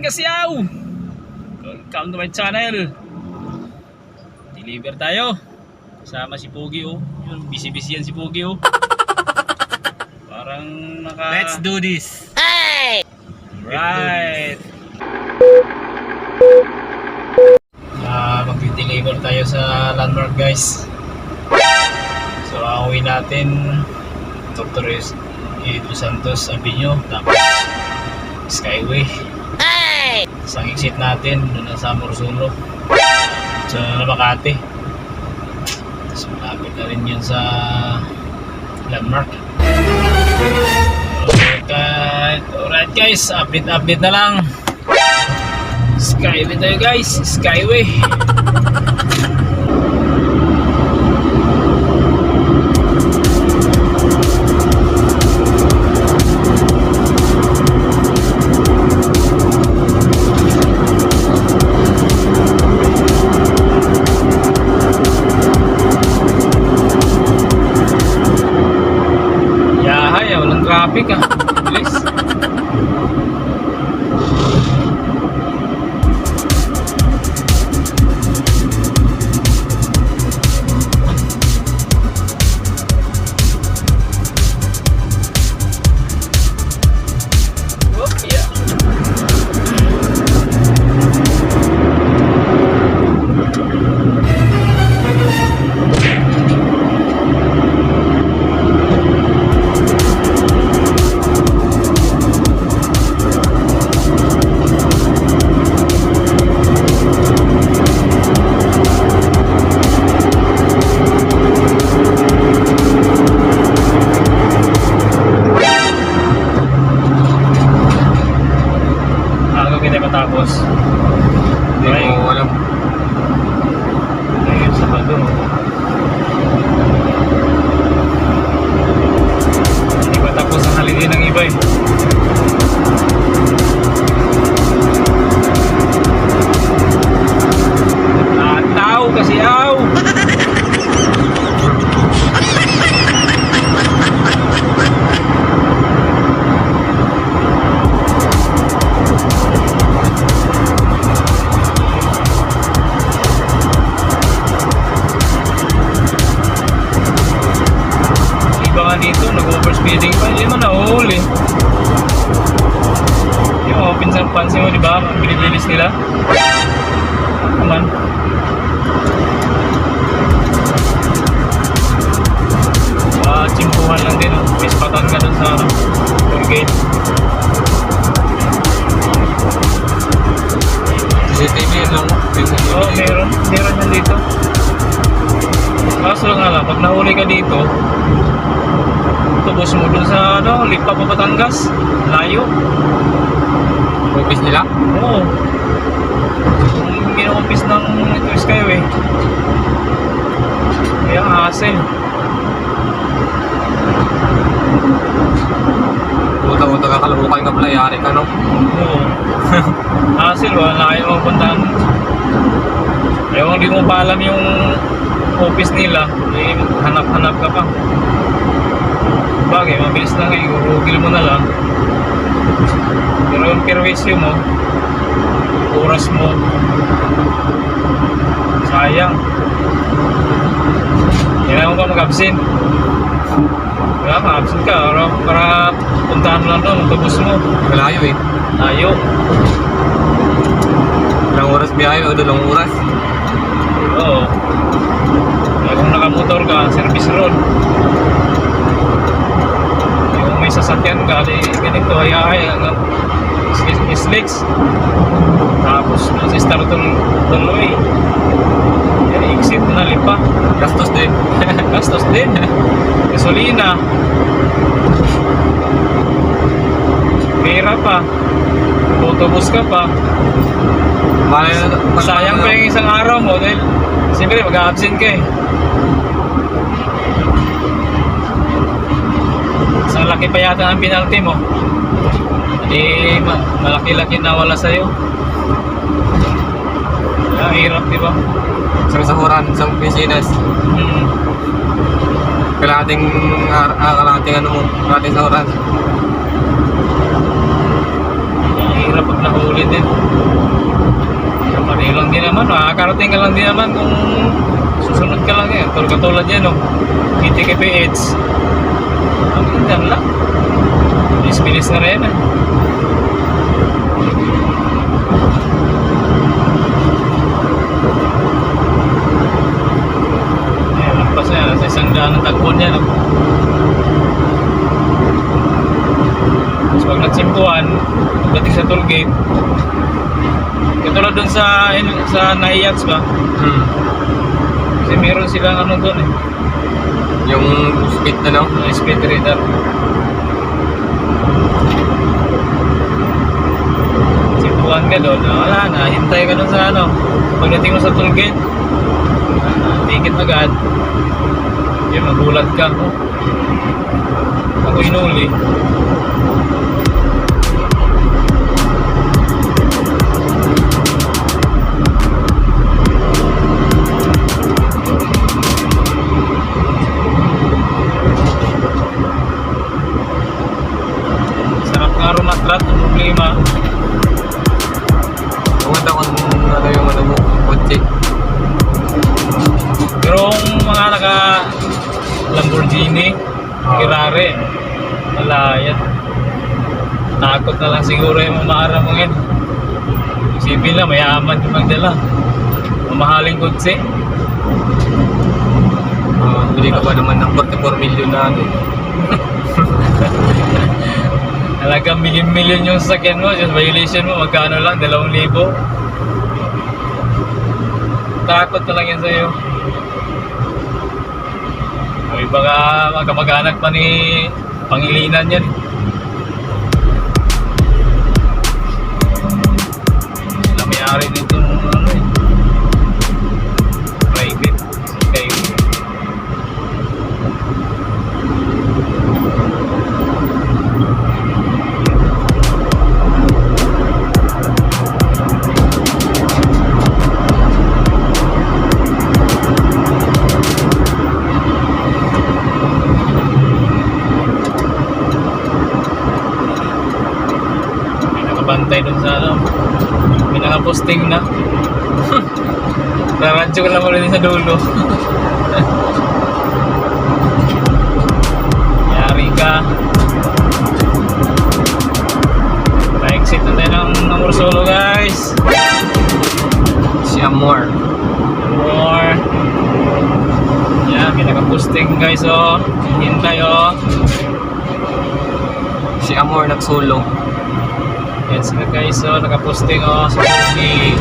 Kasyaw! Welcome to my channel. Deliver tayo. Kasama si Pogi oh. Yun, busy-busy yan si Pogi oh. Parang naka... Let's do this! Hey! Right! Mag-deliver tayo sa Landmark guys. So ang uwi natin Dr. Edo Santos Avenue, tapos Skyway. Hey! Isang exit natin doon sa Morsulo sa Makati. So malapit na rin yun sa Landmark. Alright guys, update na lang. Skyway tayo guys, Skyway. Yahay, walang traffic ah. Bilis. Tapos Hindi ko alam. ayun sa Sabado hindi pa tapos ang holiday ng iba eh. Tao kasi aw dito, nag-overspeeding pa, hindi mo nahuhuli. Yung pinsan pansin mo, di ba? Ang binibilis nila. Naman. Chimpuhan lang din, pispatan ka dun sa toll gate. CCTV yun lang. Oo, meron yan dito. Kaso nga lang, pag nahuli ka dito, tubos mo dun sa Lipa pa Batangas, layo. Office nila? Oo. Yung mino-office ng Skyway. Kaya hassle. Utang-utang ka kalaro kayo kapla, yari ka no? Oo. Hassle, wala kayo mapuntahan. Kaya kung di mo pa alam yung office nila, hanap-hanap ka pa. Bagay, mabilis lang eh, gugugil mo na lang. Pero yung perwisyo mo, oras mo, sayang. Kailangan mo ba mag-absent? Kaya mag-absent ka para puntahan mo lang doon, matubos mo. Malayo eh. Tayo. Ilang oras biyahe o dalawang oras? Oo. Kaya kung nakamotor ka, service road. May sasakyan ka, ganito, ay slicks. Tapos si Star tuloy. Yan, exit na Lipa. Gastos din. Gastos din. Gasolina. Pera pa. Autobus ka pa. Sayang pa yung isang araw mo dahil siyempre mag-absent ka eh. Isang laki pa yata ang penalty mo. Hindi malaki-laki na wala sa'yo. Kaya hirap diba? Isang sahuran, isang pisinas. Kalahating sahuran. Hirap pag nahuli din. Pareho lang din naman, makakarating ka lang din naman kung susunod ka lang yan. Katulad yan, no? PTKPH. Ang ganyan lang. Bilis-bilis na rin, Ayan, lampas na yan. Sa isang daan ng tagpon yan, no? Tapos pag nagsimpuan, pagdating sa toll gate, katulad dun sa Naiats ba? Kasi meron silang ano dun eh. Yung speed Speed radar. Simpuan ka doon, wala na, hintay ka doon sa ano. Pagdating mo sa toll gate, tikit agad. Yun, magulat ka. Ako inuli. Sarap nga rumatrat, ang problema. Kumanda kung ano yung ano mo, kotse. Pero yung mga naka Lamborghini, Ferrari, wala yan. Takot na lang siguro yung mamaara mo yan. Isipin lang, mayaman yung magdala. Mamahaling kotse. Bili ka ba naman ng 44 million na ano? Talagang milyon yung sasakyan mo, yung violation mo, magkano lang, 2,000. Takot na lang yan sa'yo. May baka magkamag-anak pa ni Pangilinan yan. Sila may-ari dito ano eh. Private. Okay. Bantay dun sa ano, may nakaposting na. Naradyo ko lang ulit sa dulo. Yari ka. Pa-exit na tayo ng Ursolo guys. Si Amor. More. Yan, may nakaposting guys oh. Hintay oh. Si Amor nagsulong. Yan sila guys, so nakaposting oh sa Pogi.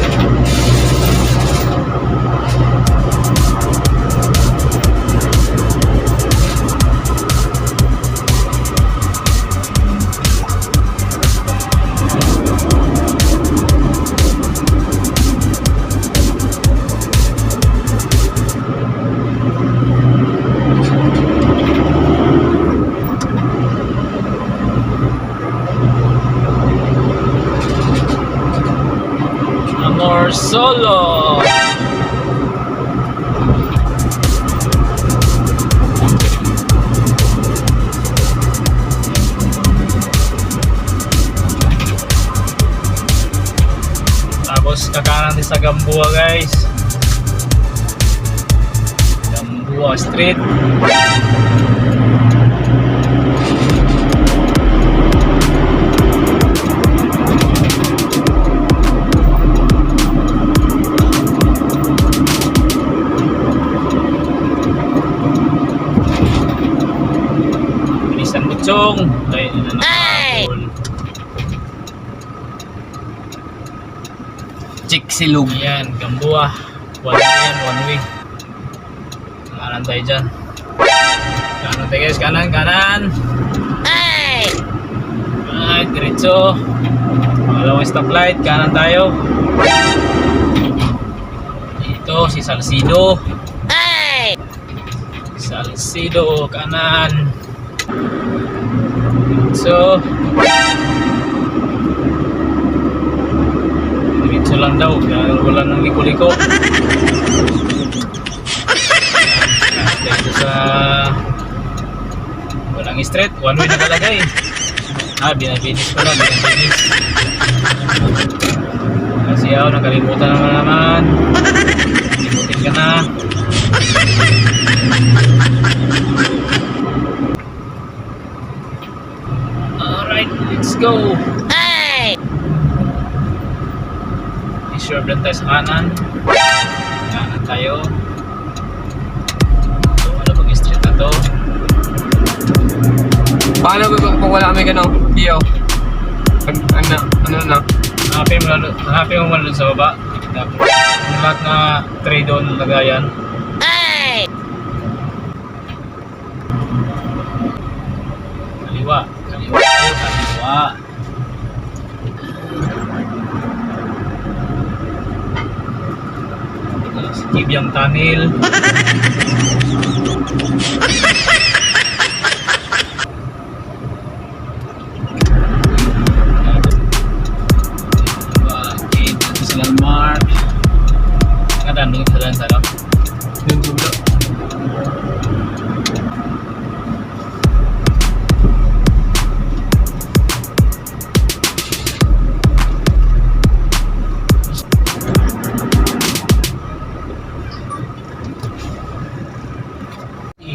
Amor Solo. Tapos kakanan din sa Gamboa guys. Gamboa Street. Chong, tayo na nakakapol. Chiksilog. Ayan, Gamboa. One way. Kanan tayo dyan. Kanan tayo guys, kanan. Alright, diretso. Pangalawang stoplight, kanan tayo. Ito, si Salcido. Salcido, kanan. So diretso lang daw, wala nang liko-liko. Dito sa walang street, one way nakalagay. Binabinis ko lang, binabinis. Kasi ako, nakalimutan naman. Limutin ka na. Alright, let's go. Hey! I-serve lang tayo sa kanan. Kanan tayo. So, ano mag-street na to? Paano kung wala kami ganun? Iyo. Ano na? Hanapin mo muna dun sa baba. Tapos, yung lahat na tray doon lagayan. Kaliwa. Kaliwa tayo, kaliwa. Skip yung tunnel. Bakit? Sa landmark. Kadang doon sa landmark. Yung dulo.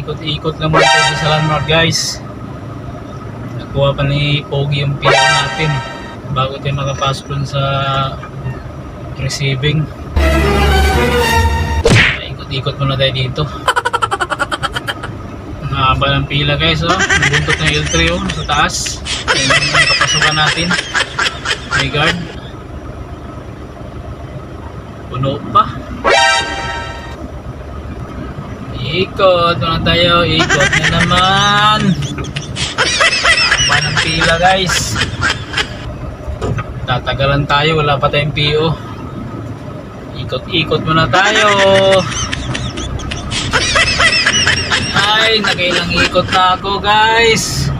Ikot-ikot lang muna tayo sa landmark, guys. Nakuha pa ni Pogi yung PO natin bago tayo makapasok dun sa receiving. Ikot-ikot muna tayo dito. Ang haba ng pila, guys. Nabuntot ng L3 sa taas. Ayan ang kapasukan natin. May guard. Puno pa. Ikot na tayo, ikot na naman. Haba ng pila, guys. Tatagalan tayo, wala pa tayong PO. Ikot-ikot muna tayo. Ay, nakailang ikot na ako, guys.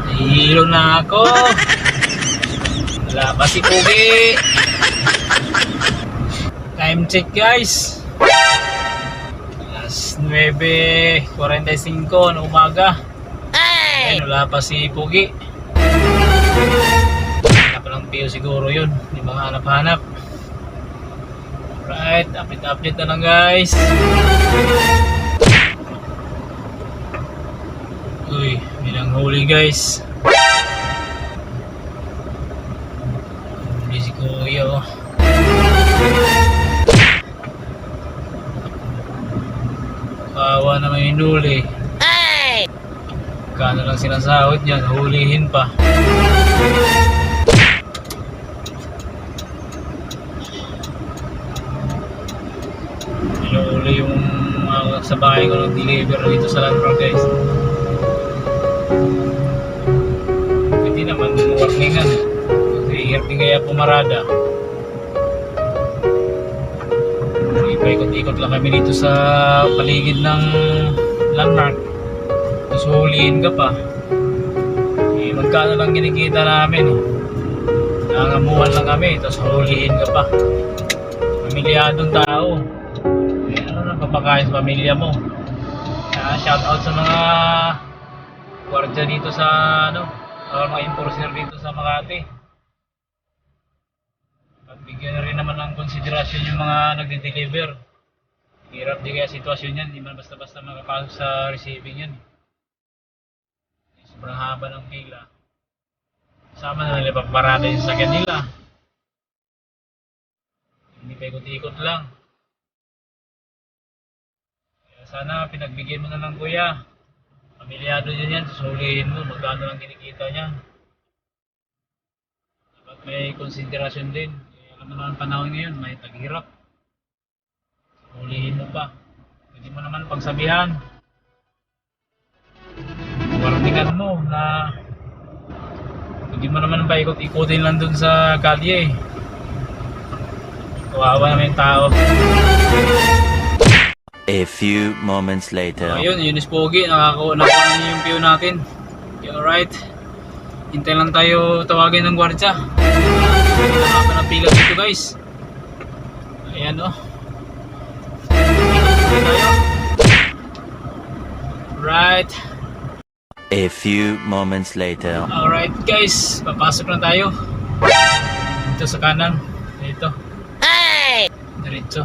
Nahihilo na ako. Wala pa si Pugi. Time check, guys. 9:45 ng umaga. Ay, wala pa si Pugi. Hanap pa ng PO siguro yun. Hindi mga hanap-hanap. Right, update na lang, guys. Uy, bilang huli, guys. Huli si Kuya, oh. Kawa naman yung huli. Kano lang sinasahod niyan, hulihin pa. Huli yung sa bahay ko nag-deliver dito sa landmark, guys. Pwede naman warningan. Kasi hirap din kaya pumarada. Paikot-ikot lang kami dito sa paligid ng landmark. Tapos huliin ka pa. Magkano lang kinikita namin. Nangangamuhan lang kami. Tapos huliin ka pa. Pamilyadong tao. Ano na papakain sa pamilya mo. Shout out sa mga gwardiya dito sa mga enforcer dito sa Makati. At bigyan na rin naman ng konsiderasyon yung mga nagde-deliver. Hirap di kaya sitwasyon yan, hindi man basta-basta makapasok sa receiving yan. Sobrang haba ng pila. Sama na nila paparada yung sakyan nila. Hindi pa ikot-ikot lang. Kaya sana pinagbigyan mo na lang, kuya. Pamilyado din yan, susulihin mo, magkano lang kinikita niya. Dapat may konsiderasyon din. Alam mo naman panahon ngayon, may taghirap. Hulihin mo pa. Pwede mo naman pagsabihan. Warningan mo na hindi mo naman ba ikot-ikutin lang dun sa kalye. Kawawa naman yung tao. A few moments later. Ayun, yun is Pogi. Nakakuha niyo yung PO natin. Okay, alright. Hintay lang tayo tawagin ng gwardya. Nakaka ng pila dito, guys. Ayan, oh. Tayo. Right. A few moments later. Alright guys, papasok na tayo. Dito sa kanan. Dito. Hey! Diretso.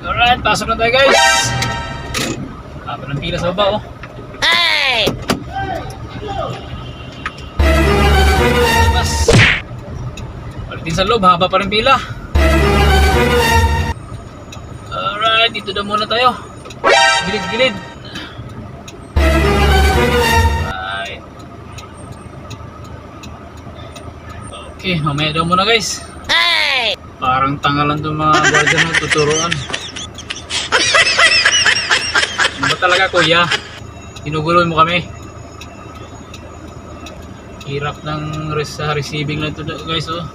Alright, pasok na tayo guys. Haba ng pila sa baba oh. Hey! Labas. Palitin sa loob, haba pa rin pila. Alright, dito na muna tayo. Gilid-gilid. Alright. Okay, mamaya daw muna guys. Hey! Parang tanga lang itong mga guardian na tuturuan. Ano ba talaga kuya? Ginuguloy mo kami. Hirap ng sa receiving lang ito guys oh.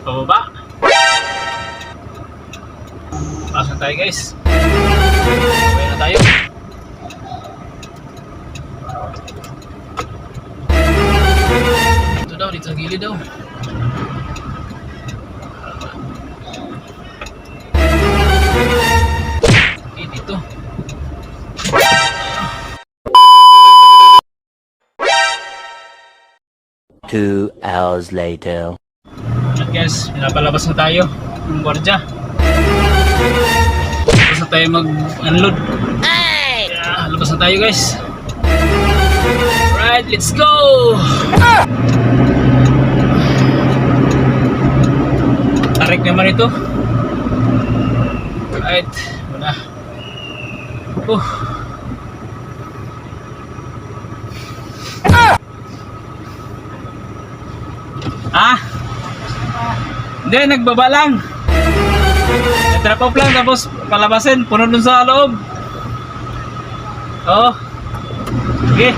Pababa. Pasok tayo guys. Pababa na tayo. Dito daw, dito sa gilid daw. Okay, dito. 2 hours later. At guys, pinapalabas na tayo ng gwardiya. Labas na tayo mag-unload. Yeah, labas na tayo guys. Alright, let's go! Tarik naman ito. Alright, muna. Hindi, nagbaba lang. Nag-drop off lang tapos palabasin, puno dun sa loob. Oo. Sige.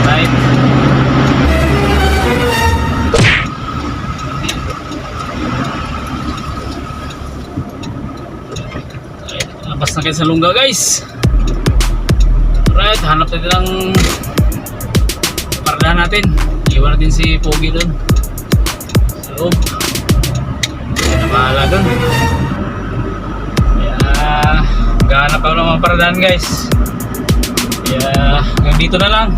Right. Labas na kayo sa lungga guys. Alright, hanap natin ang paradahan natin. Iwan natin si Pogi dun sa loob. Hindi na bahala dun. Kaya gahanap ako ng mga paradahan guys. Kaya hanggang dito na lang.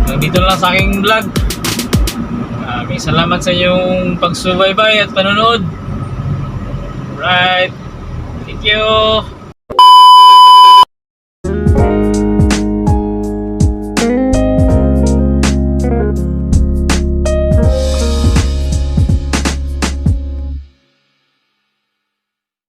Hanggang dito na lang sa aking vlog. Maraming salamat sa inyong pagsubaybay at panonood. Alright, thank you.